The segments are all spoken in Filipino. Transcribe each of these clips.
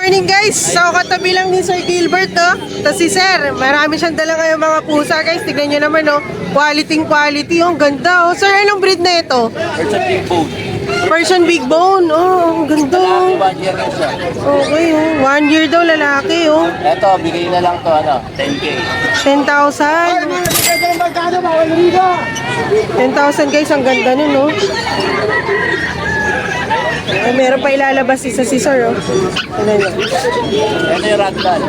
Morning guys! So katabi lang ni Sir Gilbert, no? Tapos si Sir, marami siyang dala ngayong mga pusa guys. Tignan nyo naman, no? Quality, oh. Ang ganda, oh. Sir, anong breed na ito? Persian Big Bone. Persian Big Bone. Oh, ang ganda, oh. 1 year na siya. Okay, oh. 1 year daw, lalaki, oh. Ito, bigay na lang to, 10K. 10,000. 10,000 guys, ang ganda nun, no? Ay, meron pa ilalabas isa si Sir, oh. Ano yun? Ito yung ragdoll.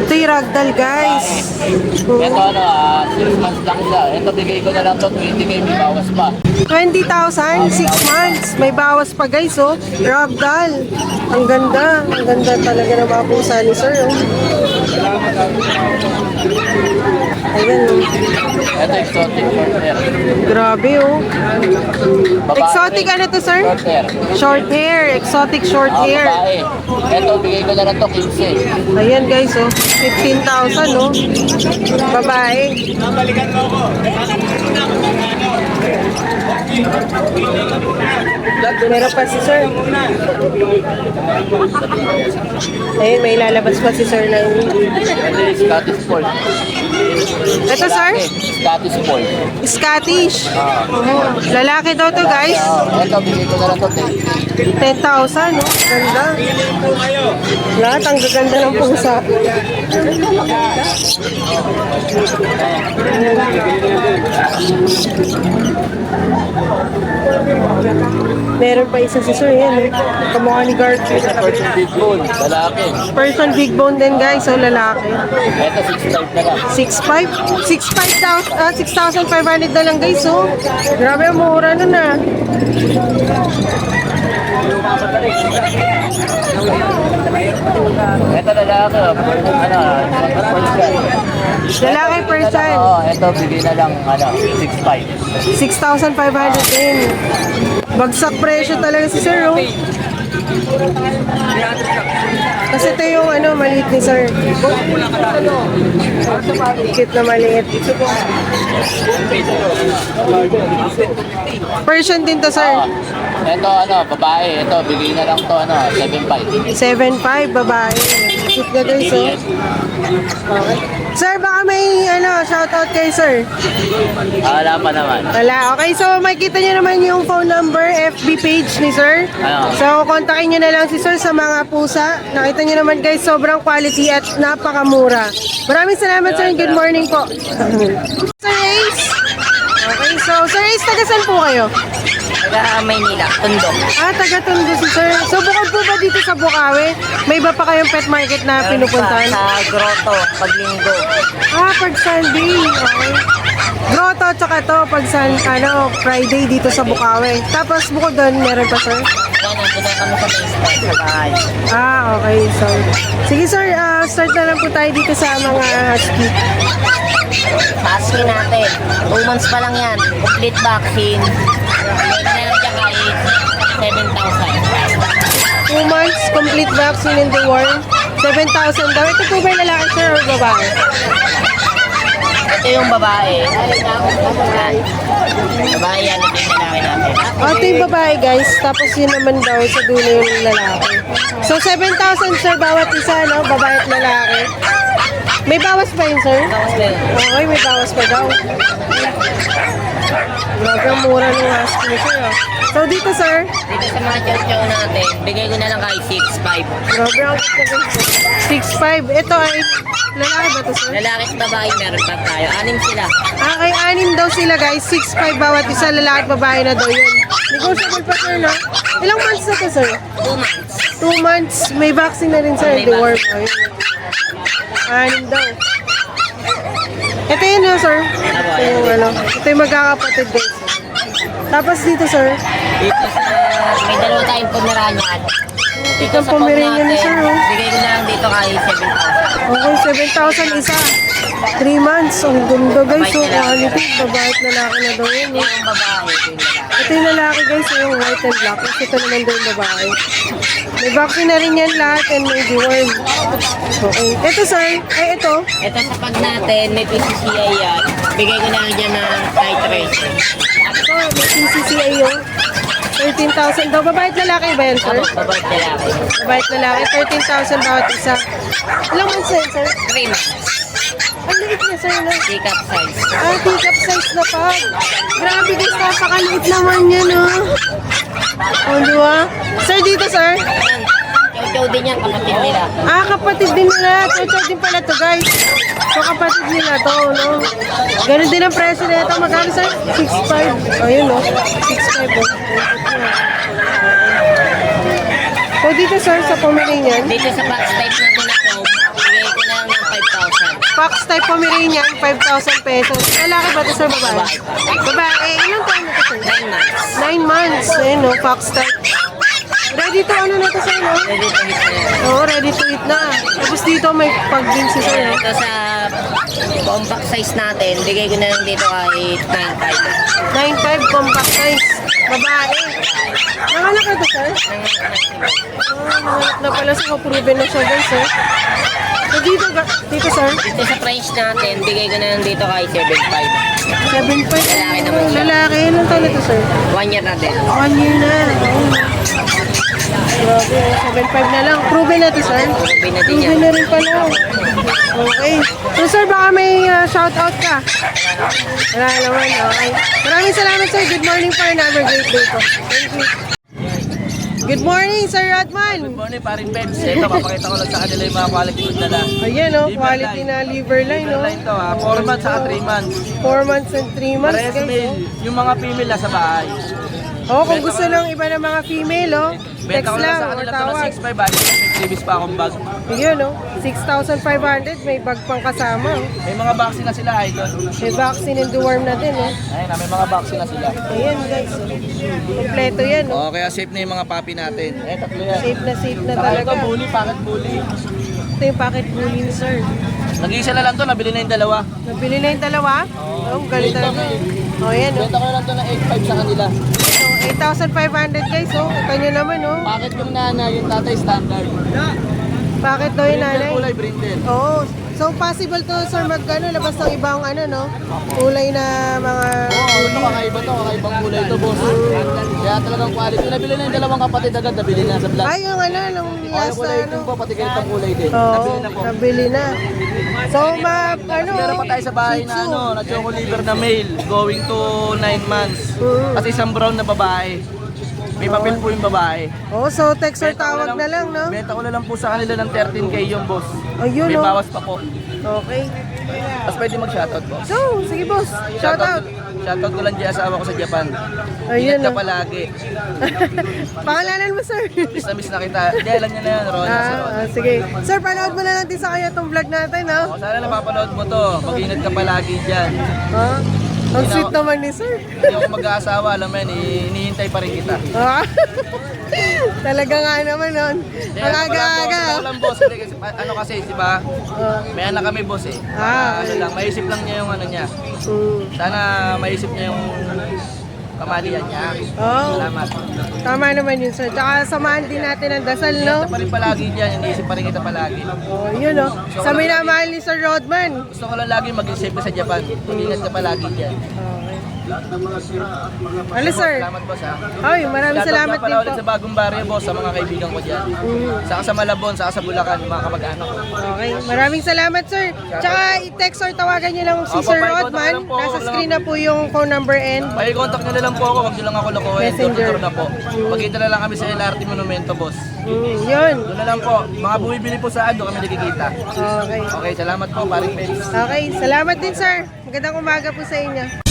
Ito yung ragdoll, guys. Ito 6 months lang siya. Ito, bigay ko na lang to, 20K, may bawas pa. 20,000, 6 months. May bawas pa guys, oh. Ragdoll. Ang ganda. Ang ganda talaga ng mga pusa ni Sir, oh. Ayan, oh. Ito, exotic short hair. Grabe, oh. Babae Exotic rin. ano to, Sir? Short hair. Short hair. Exotic short hair. Babae. Ito, bigay ko na lang to, 15. Ayan guys, oh. 15,000, oh. Babae. Meron pa si Sir. Ayun, may lalabas pa si Sir na Ito yung Scottish Fold. Ito, Sir? Scottish Fold. Scottish. Lalaki daw to, guys. Ito, bigay ko na lang to, 10,000, no? Ganda. Lahat ang gaganda ng pusa. Meron pa isa si Sir, yan. Kamukha ni Garfield. Persian Big Bone, lalaki. Person big bone din, guys. So, lalaki. Ito, 6'5 na lang. 6,500? 6,500 na lang, guys. So, grabe, ang mura nun, ah. Ito lalaki, Lalaki person. Ito bigay na lang 6'5". 6,500 din. Bagsak presyo talaga si Sir, oh. Kasi ito yung maliit ni Sir. Cute na maliit. Persian din to, Sir. Ito babae. Ito bigay na lang to 7'5". 7,500, babae. Cute na guys, oh. Okay. Sir, baka may shoutout kay Sir. Wala pa naman. Wala. Okay, so makikita nyo naman yung phone number, FB page ni Sir. So, kontakin nyo na lang si Sir sa mga pusa. Nakita nyo naman guys, sobrang quality at napakamura. Maraming salamat Sir, good morning po. Sir Ace. Okay, so Sir Ace, taga saan po kayo? Taga Maynila, Tondo. Taga Tondo si Sir. So, bukod po ba dito sa Bukawi? May iba pa kayong pet market na pinupuntahan? Sa Grotto, paglinggo. Pag Sunday. Okay. Grotto, tsaka to, pag Friday dito sa Bukawi. Tapos bukod doon, meron pa, Sir? Yan, nandun na kami sa basement sa bahay. Okay. So, sige, Sir. Start na lang po tayo dito sa mga husky. Husky natin. 2 months pa lang yan. Complete vaccine. Pwede na lang dyan kahit 7,000. 2 months, complete vaccine in the worm. 7,000 daw. Ito po ba yung lalaki, Sir, or babae? Ito yung babae. Yan. Babae yan. Ito yung lalaki natin. Ito yung babae, guys. Tapos yun naman daw sa dulo yung lalaki. So, 7,000, Sir, bawat isa, no? Babae at lalaki. May bawas pa yun, Sir? Tapos din. Okay, may bawas pa daw. Grabe ang mura ng husky, Sir. So, dito, Sir? Dito sa mga chow-chow natin, bigay ko na lang kahit 6,500. Grabe ang 6,500. Ito ay lalaki ba ito, Sir? Lalaki at babae meron pa tayo. 6 sila. Kay 6 daw sila, guys. 6,500 bawat isa, lalaki at babae na daw yun. Negotiable pa, Sir, no? Ilang months na to, Sir? 2 months. 2 months. May vaccine na rin, Sir. May The worm. Ayun. 6 daw. Ito yun, no, Sir? Ito yung ito yung magkakapatid, guys. Tapos dito, Sir. Dito sa, may dalawa tayong Pomeranian. Dito Itong sa pop Pomeranian ni natin, Sir, oh. bigay ko na lang dito kahit 7,000. Okay, 7,000 isa. 3 months. Ang ganda, guys. So, quality. Babae at lalaki na daw yun, eh. Yung babae, ito yung lalaki. Ito yung lalaki, guys. Yung white and black. Ito naman daw yung babae. May vaccine na rin yan lahat and may deworm. Okay. Ito sir, ay ito. Ito sa pag natin, may PCCI yan. Bigay ko na lang dyan ng night race. Ito, may CCCA yung 13,000 daw. Babae at lalaki ba yan sir? Babae lalaki. Babae at lalaki, 13,000 bawat isa. Ilang months na yun, sir? 3 months. Ang liit niya sir, no? Pick-up size. Ah, pick-up size na pa. Grabe guys, napakaliit naman yan, no? O, di ba? Sir, dito sir? Ayan. Chow-chow din yan, kapatid nila. Ah, kapatid din nila. Chow-chow din pala to guys. So, kapatid nila to, no? Ganun din ang presyo nito. Magkano sir? 6.5. Ayun, no? 6.5. Oh. So, dito sir, sa Pomeranian. Dito sa box type natin na to, bigay ko na lang ng 5,000. Fox type Pomeranian, 5,000 pesos. Lalaki ba ito sir, babae? Babae. Ilang taon na ito sir? 9 months. 9 months. Ayun, no? Fox type. Ready to ano na ito sir, no? Ready to hit na yan. Oo, ready to eat na. Tapos dito may pag-bin si sir, no? Ito sa compact size natin, bigay ko na lang dito kahit 9,500. 9.5 compact size. Babae. Nanganak na ito, sir? Nanganak na pala. So, proven na siya, guys, sir. So, dito, sir? Dito sa price natin, bigay ko na lang dito kahit 7,500. 7.5. Lalaki naman siya. Lalaki. Ilang taon na ito, sir? 1 year na din. 1 year na. Grabe, 7.5 na lang. Proven na ito, sir? Proven na din Proven yan. na rin pala. Okay. So, sir, baka may shoutout ka. Wala naman, okay. Maraming salamat, sir. Good morning for another great day po. Thank you. Good morning, Sir Rodman. Good morning, paring Pebs. Ito, papakita ko lang sa kanila yung mga quality food nila. Ayan, oh, Liver quality line. na liver line, no? Line to ha, 4 months saka 3 months. 4 months and 3 months, Parehas guys. male, yung mga female nasa bahay. Oh, kung gusto lang iba ng mga female, oh, text Benta ko lang lang sa or kanila to tawag. ng 6.5 at may freebies pa akong bag. Ayan, oh, 6,500, may bag pang kasama, oh. May mga vaccine na sila, idol. May vaccine and deworm na din, oh. Ayun na, may mga vaccine na sila. Ayan, guys, oh. Kompleto yan, oh. Oo, kaya safe na yung mga papi natin. Eh, tatlo yan. Safe na Saka talaga. ito, bully, pocket bully. Ito yung packet bully ni Sir. Nag-iisa na lang to, nabili na yung dalawa. Nabili na yung dalawa? Oh, galing talaga. Oh, ayan, oh. Benta ko lang to ng 8.5 sa kanila. So, 8,500, guys, oh. Kita nyo naman, oh. Bakit yung nana, yung tatay standard? Bakit daw yung nanay? Kulay brindle. Oo. So, possible to, sir, magkano, labas ng ibang, ano, no? Kulay na mga... Oo, ito kakaibang kulay ito, boss. Kaya talagang quality. Nabili na yung dalawang kapatid agad, nabili na sa vlog. Ay, yung ano, nung Oh, yung last kulay na, itim ano. po, pati ganitong kulay din. Oo, Nabili na po. nabili na. So, ano... Meron pa tayo sa bahay na ano, na choco liver na male, going to 9 months. Kasi isang brown na babae. May papel po yung babae. Oh, so text or Benta ko tawag na lang, no? Benta ko na lang po sa kanila ng 13K yung boss. Ayun, May no? bawas pa po. Okay. Tapos pwede mag-shoutout po. So, sige, boss. Shout out. Shoutout ko lang dyan asawa ko sa Japan. Ayun, Ingat ka no? palagi. Pangalanan mo, sir. Miss na kita. Hindi, alam niya na yan, Ron. Sige. Sir, panood mo na lang din sa kanya itong vlog natin, no? O, sana napapanood mo to. Mag-ingat ka palagi dyan. Ha? Ang sweet naman ni sir. Hindi ako mag-aasawa, alam mo yan, hinihintay pa rin kita. Ah. Talaga nga naman nun. Ang aga-aga. Ako lang, boss. Hindi, kasi, ano kasi, di ba? May anak kami, boss eh. Ah, Ano lang, maisip lang niya yung ano niya. Sana maisip niya yung kamalian niya. Oh, Salamat. tama naman yun sir. Tsaka samahan din natin ang dasal, no? Kita pa rin palagi dyan, iniisip pa rin kita palagi. Oh, yun, no? Sa minamahal ni Sir Rodman. Gusto ko lang lagi mag-save ka sa Japan. Mag-ingat ka palagi dyan. Ano, sir? Salamat, boss ha. Ay, maraming salamat Shoutout din nga pala ulit po. sa bagong barrio, boss, sa mga kaibigan ko dyan. Saka sa Malabon, saka sa Bulacan, mga kamag-anak ko. Okay, maraming salamat sir. Tsaka i-text or tawagan niyo lang si Opo, Sir pa-i-contact Rodman. lang po ako, Nasa wala screen na po yung phone number and Paki-contact nyo na lang po ako, wag nyo lang ako lokohin. Messenger. Door-to-door na po. Magkita na lang kami sa LRT Monumento, boss. yun. Doon na lang po. Mga bumibili po saan, doon kami nakikita. Okay. Okay, salamat po, paring Pens. Okay, salamat din sir. Magandang umaga po sa inyo.